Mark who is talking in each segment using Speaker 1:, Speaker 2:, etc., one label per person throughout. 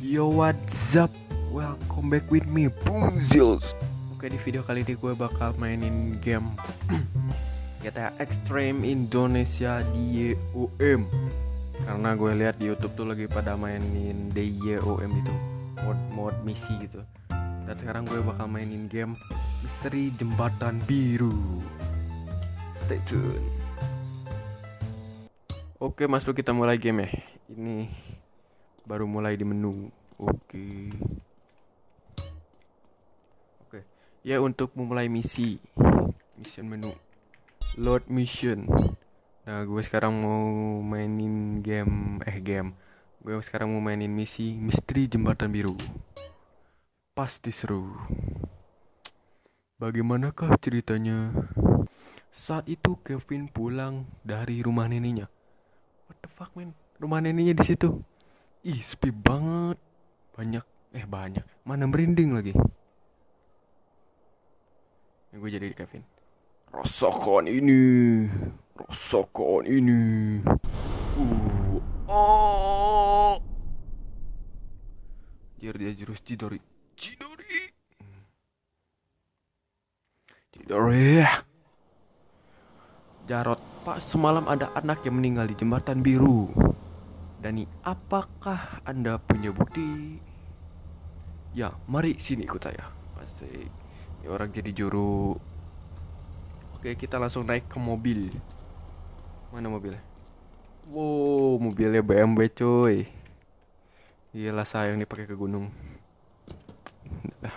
Speaker 1: Yo, what's up? Welcome back with me, Bungzils. Oke, di video kali ini gue bakal mainin game GTA Extreme Indonesia di YOM. Karena gue lihat di YouTube tuh lagi pada mainin DYOM itu, mod misi gitu. Dan sekarang gue bakal mainin game Misteri Jembatan Biru. Stay tune. Oke, masuk kita mulai game ya. Ini baru mulai di menu. Oke. Ya, untuk memulai mission menu, load mission. Nah, gue sekarang mau mainin gue sekarang mau mainin misi Misteri Jembatan Biru. Pasti seru. Bagaimanakah ceritanya? Saat itu Kevin pulang dari rumah neneknya. What the fuck, man? Rumah neneknya di situ. Ih, sepi banget. Banyak. Mana merinding lagi. Gue jadi Kevin. Rasakan ini. Oh. Dia jurus Chidori. Jarot, Pak, semalam ada anak yang meninggal di Jembatan Biru. Dani, apakah Anda punya bukti? Ya, mari sini ikut saya. Asik. Ini orang jadi juru. Oke, kita langsung naik ke mobil. Mana mobilnya? Wow, mobilnya BMW coy. Iyalah, sayang dipakai ke gunung.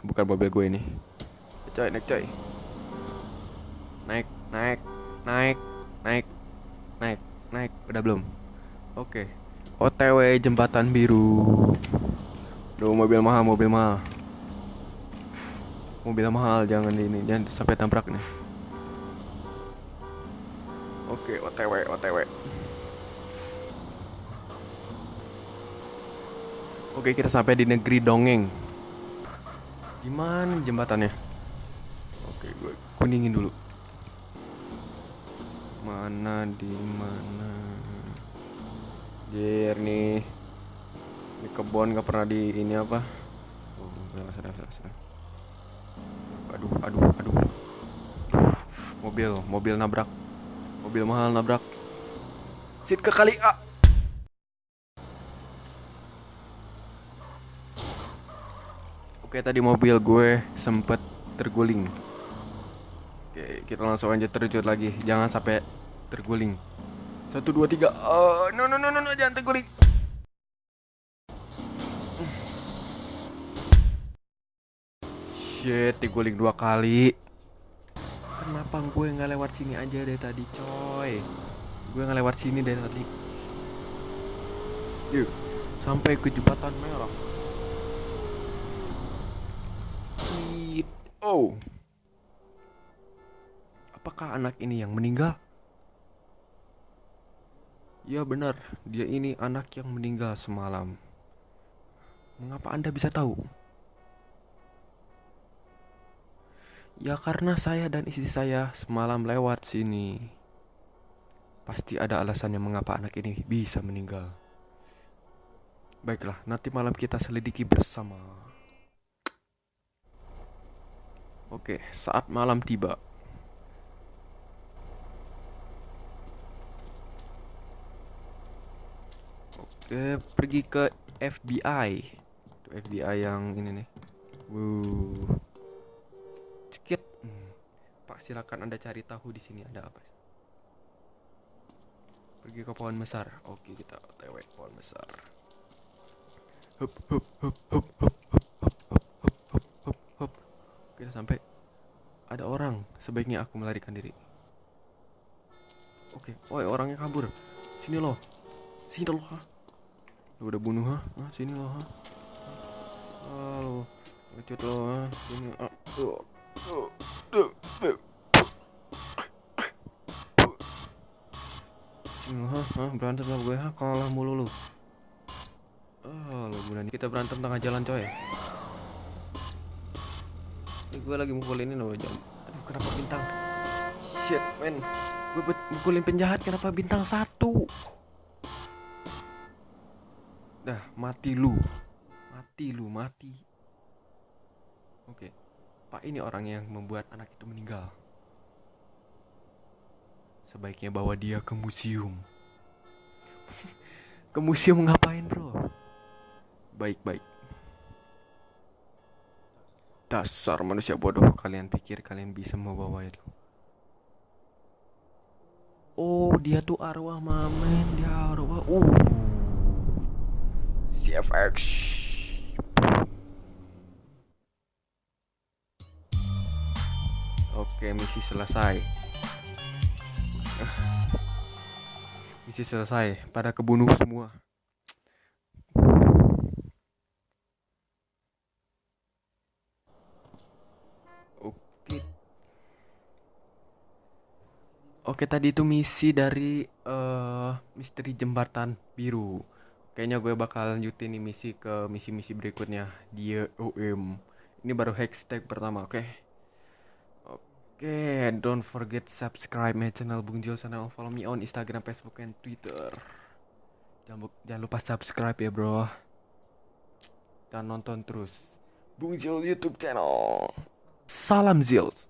Speaker 1: Bukan mobil gue ini. Naik coy. Naik. Udah belum? Oke. OTW Jembatan Biru. Duh, mobil mahal. Mobil mahal, jangan sampai tabrak nih. Oke, OTW. Oke, kita sampai di negeri dongeng. Gimana jembatannya? Oke, gue kuningin dulu. Di mana? Jir nih. Ini kebon gak pernah di ini apa? Oh, salah. Aduh. Mobil nabrak. Mobil mahal nabrak. Sit ke kali A. Oke, tadi mobil gue sempet terguling. Oke, kita langsung aja terjun lagi. Jangan sampai terguling. 1, 2, 3. No, jangan terguling. Shit, diguling 2 kali. Kenapa gue nggak lewat sini aja dari tadi, coy? Gue nggak lewat sini dari tadi. Yuk, sampai ke jembatan merah. Oh. Apakah anak ini yang meninggal? Ya benar, dia ini anak yang meninggal semalam. Mengapa Anda bisa tahu? Ya karena saya dan istri saya semalam lewat sini. Pasti ada alasannya mengapa anak ini bisa meninggal. Baiklah, nanti malam kita selidiki bersama. Oke, saat malam tiba. Oke, pergi ke FBI. Itu FBI yang ini nih. Cekit. Pak, silakan Anda cari tahu di sini ada apa. Pergi ke pohon besar. Oke, kita OTW pohon besar. Hup. Kita sampai. Ada orang. Sebaiknya aku melarikan diri. Oke, orangnya kabur. Sini loh, ha. Lu udah bunuh, ha? Sini loh, ha. Halo, ngecut lo, ha. Sini, Sini lo, ha. Berantem sama gue, ha. Kalah mulu lu. Lo bulan kita berantem tengah jalan, coy. Ini gue lagi mukulin ini loh, jam. Aduh, kenapa bintang? Shit, man. Gue mukulin penjahat, kenapa bintang 1? Dah, mati lu. Mati lu, mati. Oke. Pak, ini orang yang membuat anak itu meninggal. Sebaiknya bawa dia ke museum. Ke museum ngapain, bro? Baik-baik. Dasar manusia bodoh. Kalian pikir kalian bisa membawa itu? Oh, dia tuh arwah, mamen. Dia arwah. CFX. Oke, misi selesai. Misi selesai. Pada kebunuh semua. Oke. Oke, tadi itu misi dari misteri jembatan biru. Kayaknya gue bakal lanjutin nih misi ke misi-misi berikutnya di OM. Ini baru hashtag pertama, oke? Oke, don't forget subscribe my channel Bung Jil channel, follow me on Instagram, Facebook, and Twitter. Jangan lupa subscribe ya, bro. Dan nonton terus Bung Jil YouTube channel. Salam Zils.